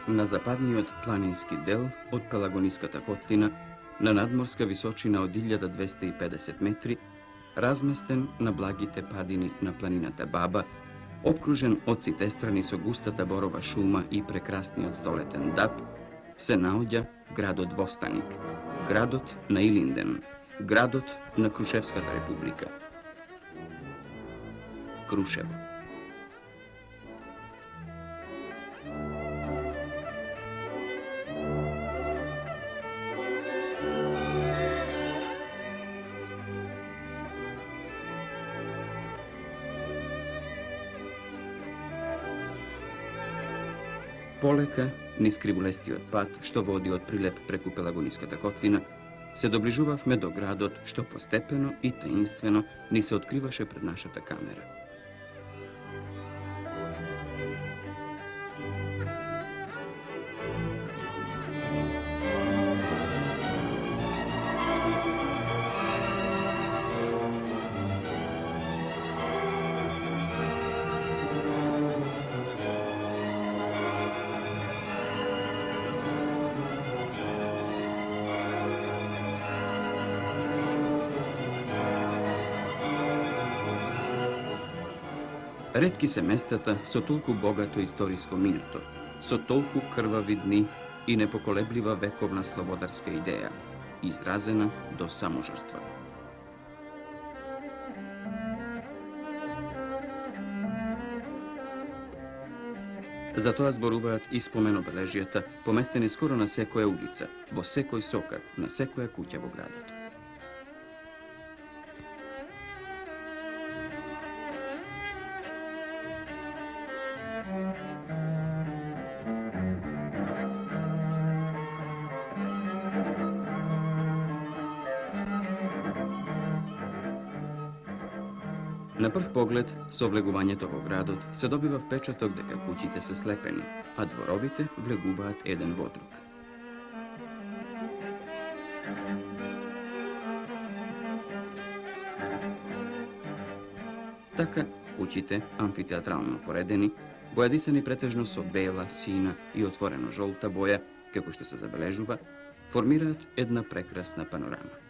На западниот планински дел од Пелагониската котлина, на надморска височина од 1250 метри, разместен на благите падини на планината Баба, обкружен од сите страни со густата борова шума и прекрасниот столетен даб, се наоѓа градот Востаник, градот на Илинден, градот на Крушевската република. Крушево. Полека, низ кривулестиот пат, што води од Прилеп преку Пелагониската котлина, се доближувавме до градот, што постепено и таинствено ни се откриваше пред нашата камера. Ретки се местата со толку богато историско минуто, со толку крвави дни и непоколеблива вековна слободарска идеја, изразена до саможртва. Затоа зборуваат и споменобележијата, поместени скоро на секоја улица, во секој сокак, на секоја куќа во градот. На прв поглед, со влегувањето во градот, се добива впечаток дека куќите се слепени, а дворовите влегуваат еден во друг. Така, куќите, амфитеатрално поредени, бојадисани претежно со бела, сина и отворено жолта боја, како што се забележува, формираат една прекрасна панорама.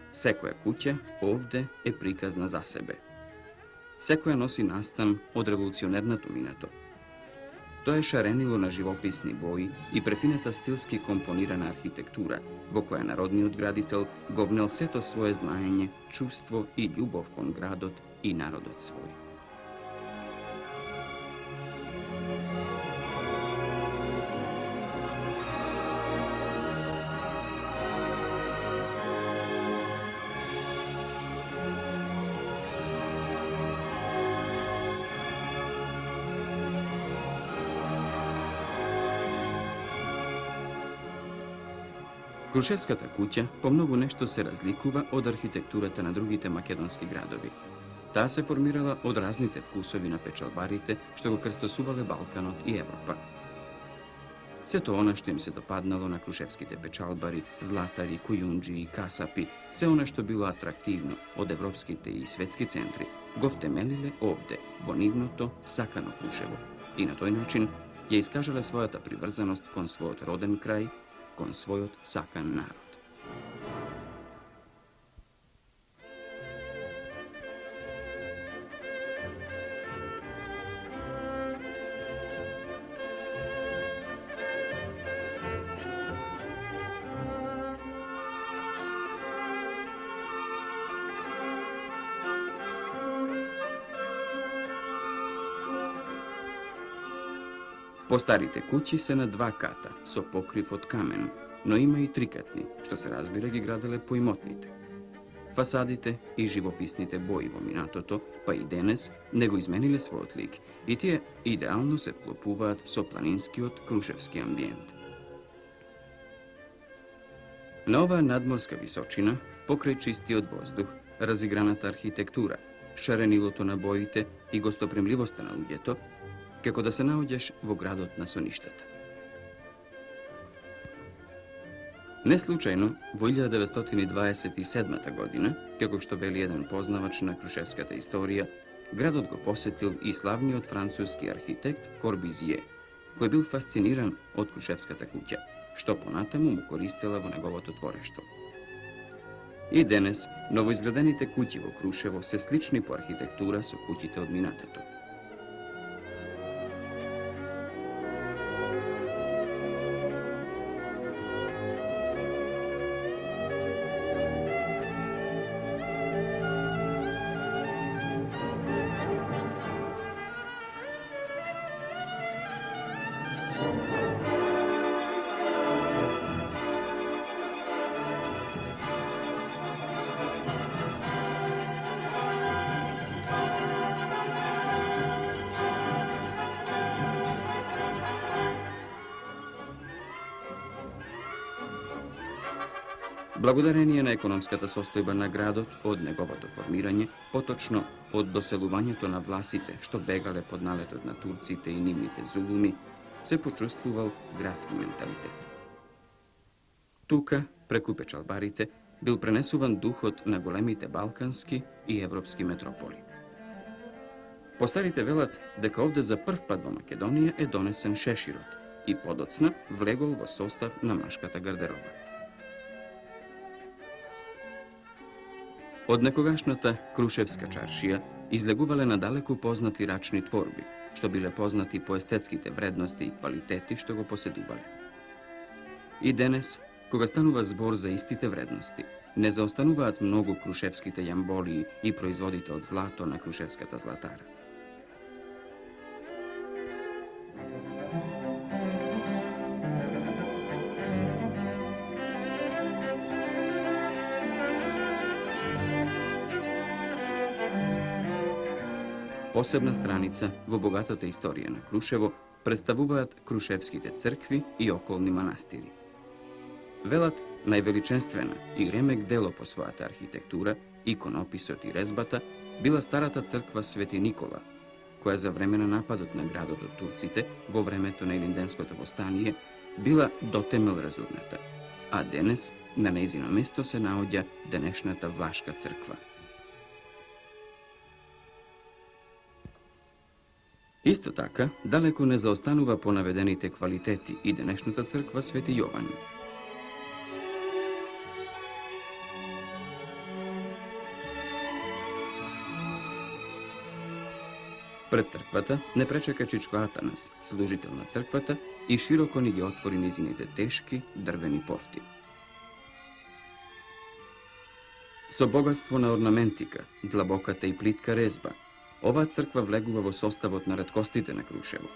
Секоја куќа овде е приказна за себе. Секоја носи настан од револуционерното минато. Тоа е шаренило на живописни бои и префината стилски компонирана архитектура, во која народниот градител го внел сето свое знаење, чувство и љубов кон градот и народот свој. Крушевската куќа по многу нешто се разликува од архитектурата на другите македонски градови. Таа се формирала од разните вкусови на печалбарите што го крстосувале Балканот и Европа. Сето она што им се допаднало на крушевските печалбари, златари, кујунџи и касапи, се она што било атрактивно од европските и светски центри, го втемелиле овде, во нивното сакано Крушево, и на тој начин ја искажале својата приврзаност кон својот роден крај, кон својот сакан народ. Постарите куќи се на два ката, со покрив од камен, но има и трикатни, што се разбира ги граделе поимотните. Фасадите и живописните бои во минатото, па и денес, не го измениле својот лик и тие идеално се вклопуваат со планинскиот крушевски амбиент. На оваа надморска височина, покрај чистиот воздух, разиграната архитектура, шаренилото на боите и гостопримливоста на луѓето, како да се наоѓаш во градот на соништата. Не случајно, во 1927 година, како што вели еден познавач на крушевската историја, градот го посетил и славниот француски архитект Корбизије, кој бил фасциниран од Крушевската куќа, што понатаму му користела во неговото творештво. И денес, новоизградените куќи во Крушево се слични по архитектура со куќите од минатото. Благодарение на економската состојба на градот од неговото формирање, поточно од доселувањето на власите што бегале под налетот на турците и нивните зулуми, се почувствувал градски менталитет. Тука, преку печалбарите, бил пренесуван духот на големите балкански и европски метрополи. Постарите велат дека овде за прв пат во Македонија е донесен шеширот и подоцна влегол во состав на машката гардероба. Од некогашната Крушевска чаршија излегувале надалеку познати рачни творби, што биле познати по естетските вредности и квалитети што го поседувале. И денес, кога станува збор за истите вредности, не заостануваат многу крушевските јамболии и производите од злато на Крушевската златара. Посебна страница во богатата историја на Крушево представуваат крушевските цркви и околни манастири. Велат, највеличенствена и ремек дело по својата архитектура, иконописот и резбата, била старата црква Свети Никола, која за време на нападот на градот од турците, во времето на Илинденското востание, била дотемел разурната, а денес на нејзино место се наоѓа денешната Влашка црква. Исто така, далеку не заостанува по наведените квалитети и денешната црква Свети Јован. Пред црквата не пречека Чичко Атанас, служител на црквата, и широко ни ги отвори низините тешки дрвени порти. Со богатство на орнаментика, длабоката и плитка резба, оваа црква влегува во составот на реткостите на Крушево.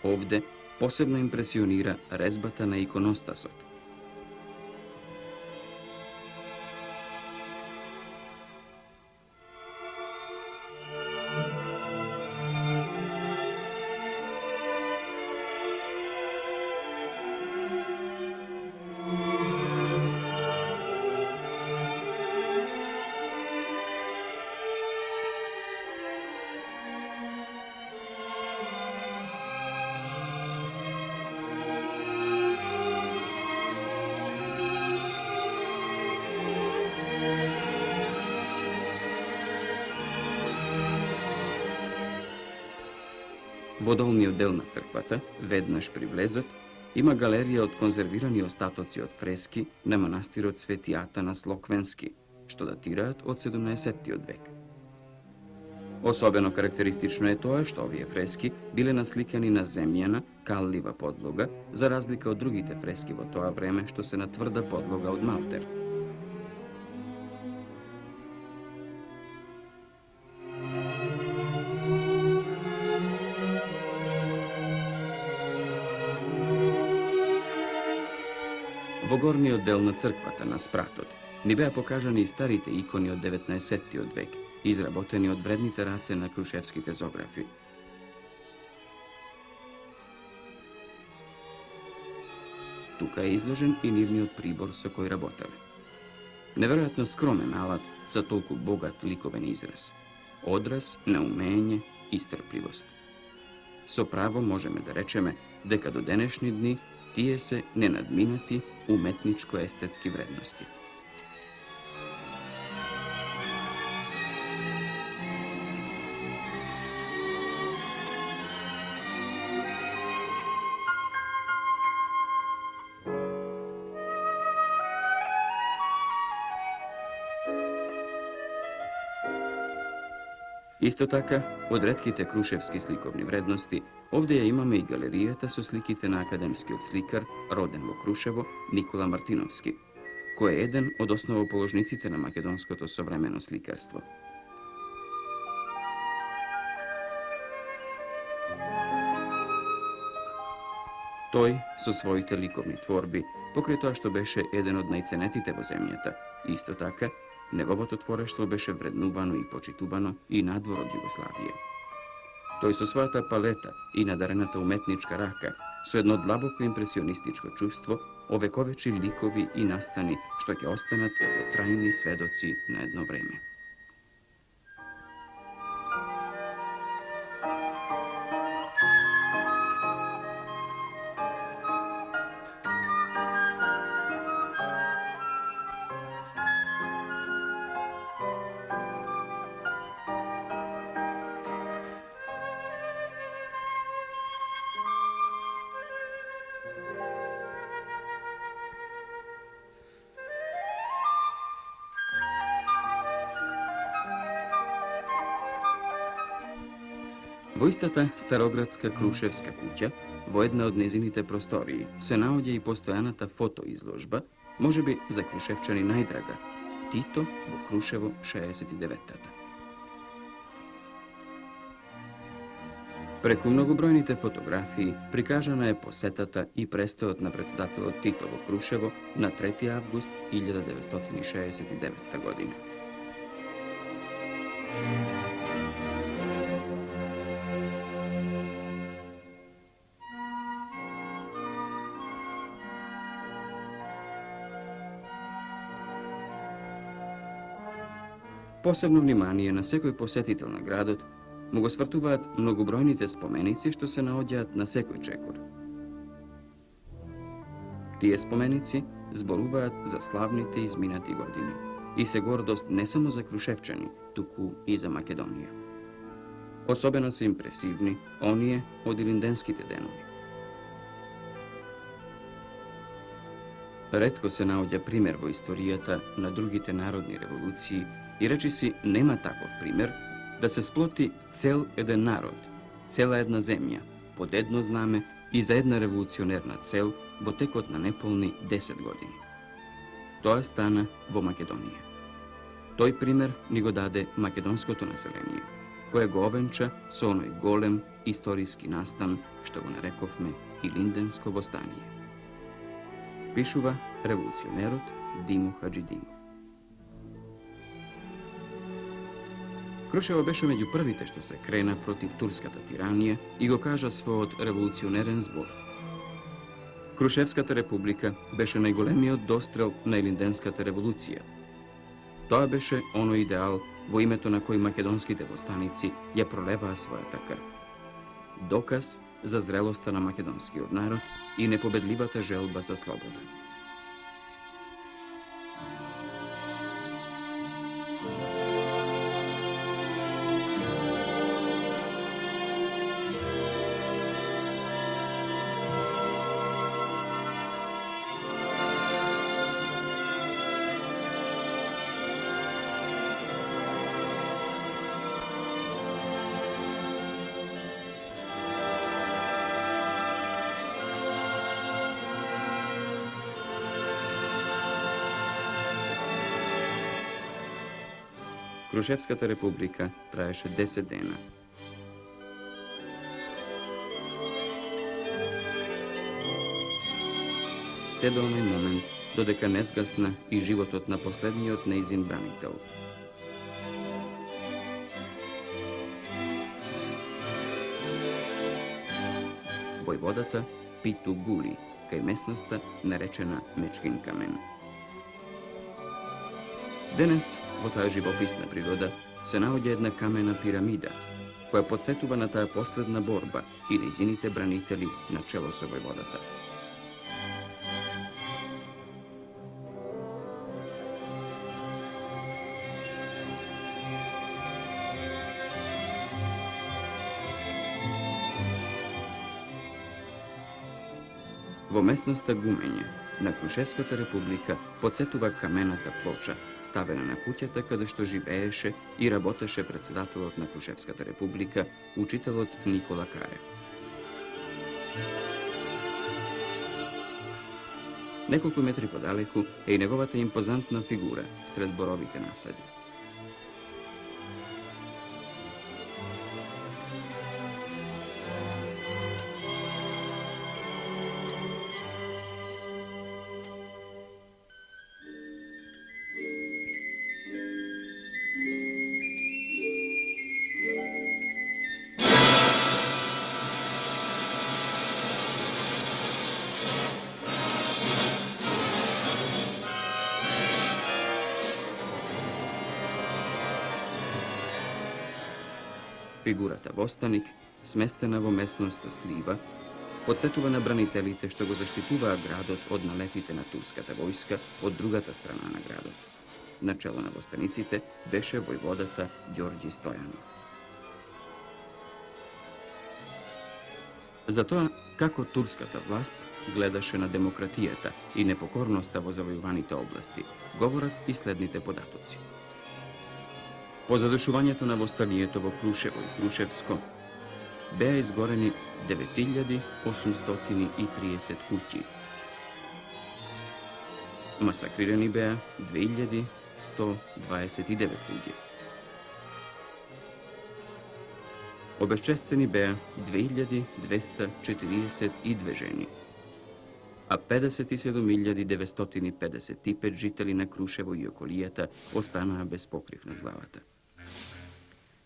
Овде посебно импресионира резбата на иконостасот. Во долниот дел на црквата, веднаш при влезот, има галерија од конзервирани остатоци од фрески на манастирот Свети Атанас Локвенски, што датираат од 17-тиот век. Особено карактеристично е тоа што овие фрески биле насликани на земјана, каллива подлога, за разлика од другите фрески во тоа време што се на тврда подлога од малтер. Во горниот дел на црквата на спратот ни беа покажани и старите икони од 19-тиот век, изработени од вредните раце на крушевските зографи. Тука е изложен и нивниот прибор со кој работеле. Неверојатно скромен алат за толку богат ликовен израз. Одраз на умење и стрпливост. Со право можеме да речеме дека до денешни дни тие се ненадминати уметничко-естетски вредности. Isto така, од ретките крушевски сликовни вредности, овде ја имаме и галеријата со сликите на академскиот сликар, роден во Крушево, Никола Мартиновски, кој е еден од основоположниците на македонското современо сликарство. Тој, со своите ликовни творби, покрај тоа што беше еден од најценетите во земјата, исто така, неговото творештво беше вреднувано и почитувано и надвор од Југославија. Тој со својата палета и надарената уметничка рака, со едно длабоко импресионистичко чувство, овековечи ликови и настани што ќе останат како трајни сведоци на едно време. Во истата староградска Крушевска куќа, во една од незините простории, се наоѓа и постојаната фотоизложба, можеби за крушевчани најдрага, Тито во Крушево 69-тата. Преку многобројните фотографии прикажана е посетата и престојот на претседателот Тито во Крушево на 3 август 1969 година. Посебно внимание на секој посетител на градот му го свртуваат многобројните споменици што се наоѓаат на секој чекор. Тие споменици зборуваат за славните изминати години и се гордост не само за крушевчани, туку и за Македонија. Особено се импресивни оние од илинденските денови. Ретко се наоѓа пример во историјата на другите народни револуции и речиси нема таков пример да се сплоти цел еден народ, цела една земја, под едно знаме и за една револуционерна цел во текот на неполни 10 години. Тоа стана во Македонија. Тој пример ни го даде македонското население, кое го овенча со оној голем историски настан што го нарековме Илинденско востание. Пишува револуционерот Димо Хаџидимов. Крушево беше меѓу првите што се крена против турската тиранија и го кажа својот револуционерен збор. Крушевската република беше најголемиот дострел на Илинденската револуција. Тоа беше оној идеал во името на кој македонските востаници ја пролеваа својата крв. Доказ за зрелоста на македонскиот народ и непобедливата желба за слобода. Крушевската република траеше 10 дена. Се до оној момент, додека не згасна и животот на последниот неизин бранител. Војводата Питу Гули, кај местноста наречена Мечкин камен. Денес, во таа живописна природа, се наоѓа една камена пирамида, која подсетува на таа последна борба и нејзините бранители на чело со војводата. Во местноста Гумење На Крушевската република подсетува камената плоча, ставена на куќата каде што живееше и работеше председателот на Крушевската република, учителот Никола Карев. Неколку метри подалеку е и неговата импозантна фигура сред боровите насади. Фигурата Востаник, сместена во местноста Слива, подсетува на бранителите што го заштитуваа градот од налетите на турската војска од другата страна на градот. Начело на востаниците беше војводата Ѓорѓи Стојанов. Затоа, како турската власт гледаше на демократијата и непокорноста во завојуваните области, говорат и следните податоци. По задушувањето на востанието во Крушево и Крушевско беа изгорени 9830 куќи. Масакрирани беа 2129 луѓе. Обесчестени беа 2242 жени, а 57955 жители на Крушево и околијата останаа без покрив над главата.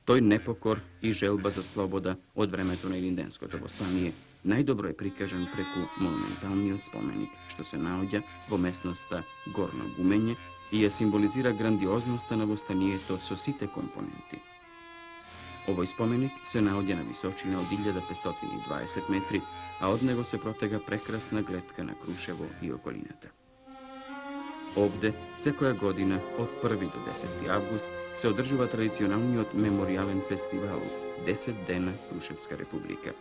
Тој непокор и желба за слобода од времето на Илинденското востание најдобро е прикажан преку монументалниот споменик што се наоѓа во местноста Горно Гумење и ја символизира грандиозноста на востанието со сите компоненти. Овој споменик се наоѓа на височина од 1520 метри, а од него се протега прекрасна гледка на Крушево и околината. Овде, секоја година, од 1 до 10 август, се одржува традиционалниот меморијален фестивал 10 дена Крушевска република.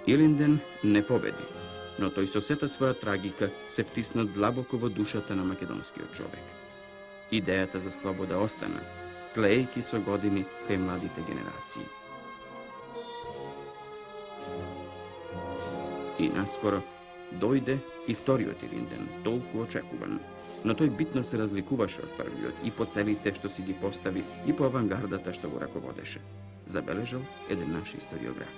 Илинден не победи, но тој со сета своја трагика се втисна длабоко во душата на македонскиот човек. Идејата за слобода остана, тлеејќи со години кај младите генерации. И наскоро дојде и вториот Илинден, толку очекуван, но тој битно се разликуваше од првиот и по целите што си ги постави и по авангардата што го раководеше, забележал еден наш историограф.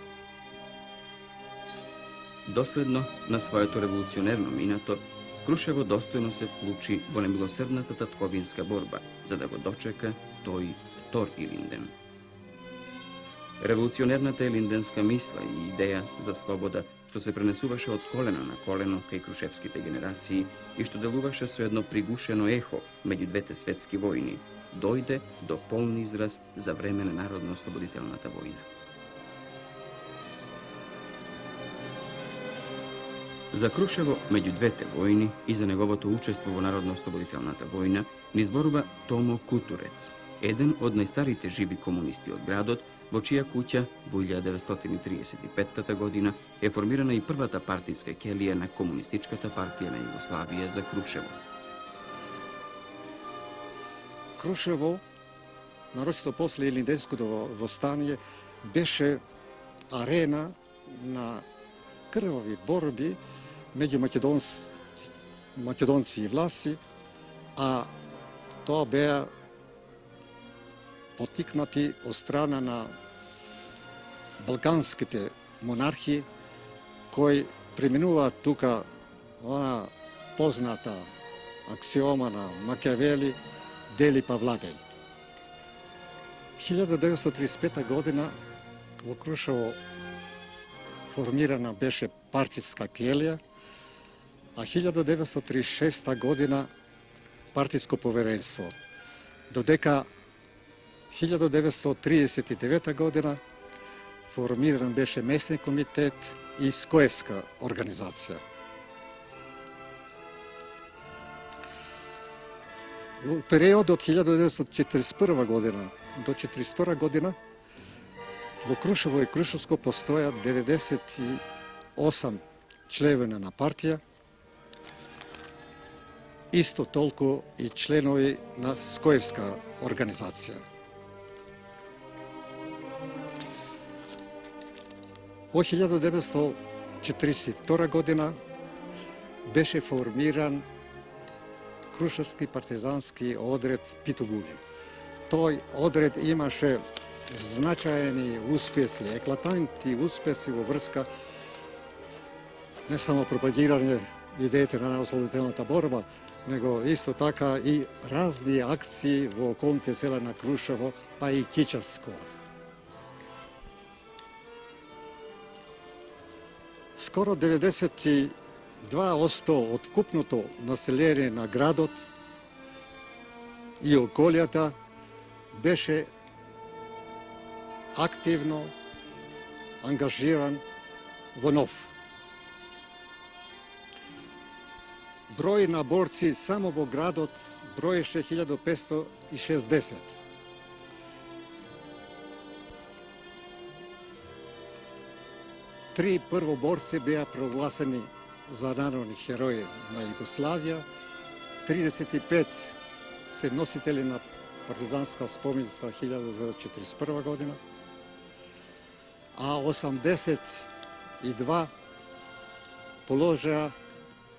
Доследно на своето револуционерно минато, Крушево достојно се вклучи во немилосердната татковинска борба, за да го дочека тој втор Илинден. Револуционерната илинденска мисла и идеја за слобода што се пренесуваше од колено на колено кај крушевските генерации и што делуваше со едно пригушено ехо меѓу двете светски војни, дојде до полн израз за време на Народно-ослободителната војна. За Крушево меѓу двете војни и за неговото учество во Народно-ослободителната војна ни зборува Томо Кутурец, еден од најстарите живи комунисти од градот, во чија куќа во 1935 година е формирана и првата партиска ќелија на Комунистичката партија на Југославија за Крушево. Крушево, нарочито после Илинденското востание, беше арена на крвави борби меѓу македонци и власи, а тоа беа потикнати од страна на балканските монархи кои применуваат тука она позната аксиома на Макиавели дели па владај. 1935 година во Крушево формирана беше партиска ќелија, а 1936 година партиско поверенство, додека 1939 година формиран беше местни комитет и Скоевска организација. Во период од 1941 година до 1942 година во Крушево и Крушевско постојат 98 членови на партија, isto toliko i členovi na Skojevska organizacija. Od 1942 година беше формиран Крушевски партизански одред Питогули. Тој одред имаше значајни успеси, еклатантни успеси во врска не само пропагирање идеите на освободителната борба, него исто така и разни акции во околните села на Крушево, па и Кичевско. Скоро 92% од вкупното население на градот и околијата беше активно ангажиран во НОВ. Број на борци само во градот броеше 1560. Три првоборци беа прогласени за народни херои на Југославија, 35 се носители на партизанска спомница 1941 година, а 82 положеа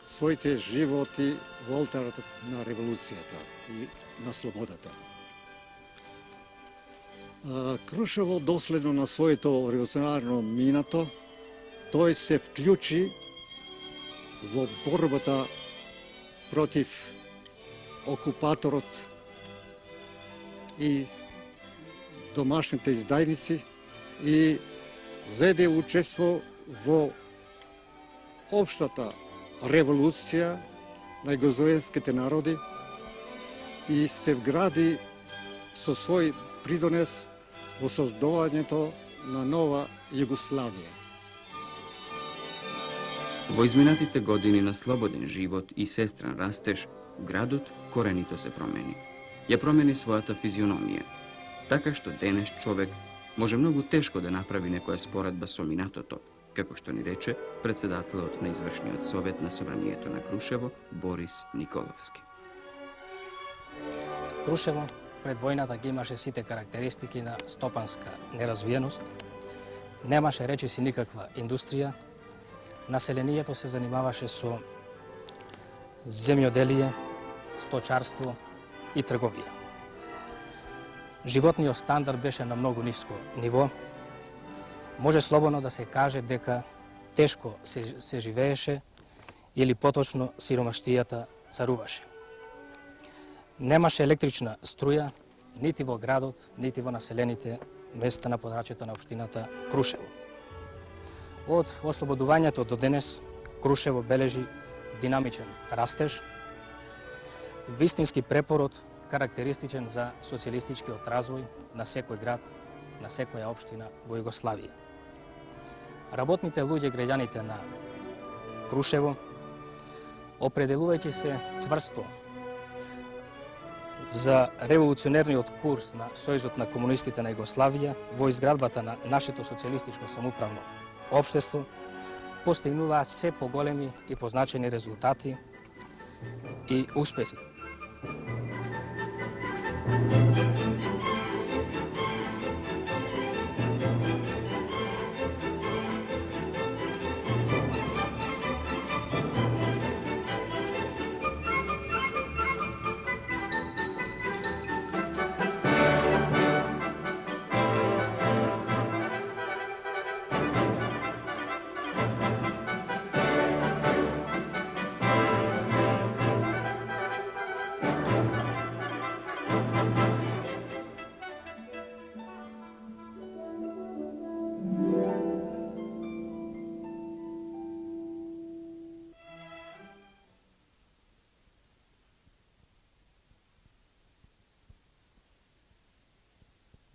своите животи во олтарот на револуцијата и на слободата. Крушево доследно на своето револуционарно минато, тој се вклучи во борбата против окупаторот и домашните издајници и зеде учество во општата револуција на југословенските народи и се вгради со свој придонес во создавањето на нова Југославија. Во изминатите години на слободен живот и сестран растеж, градот коренито се промени. Ја промени својата физиономија, така што денес човек може многу тешко да направи некоја споредба со минатото, како што ни рече председателот на извршниот совет на собранието на Крушево Борис Николовски. Крушево пред војната ги имаше сите карактеристики на стопанска неразвиеност, немаше речиси никаква индустрија, населението се занимаваше со земјоделие, сточарство и трговија. Животниот стандард беше на многу ниско ниво. Може слободно да се каже дека тешко се живееше или поточно сиромаштијата царуваше. Немаше електрична струја нити во градот, нити во населените места на подрачјето на општината Крушево. Од ослободувањето до денес Крушево бележи динамичен растеж, вистински препород карактеристичен за социјалистичкиот развој на секој град, на секоја општина во Југославија. Работните луѓе, граѓаните на Крушево, определувајќи се цврсто за револуционерниот курс на Сојузот на комунистите на Југославија во изградбата на нашето социјалистичко самоуправно општество, постигнуваат се поголеми и позначени резултати и успеси.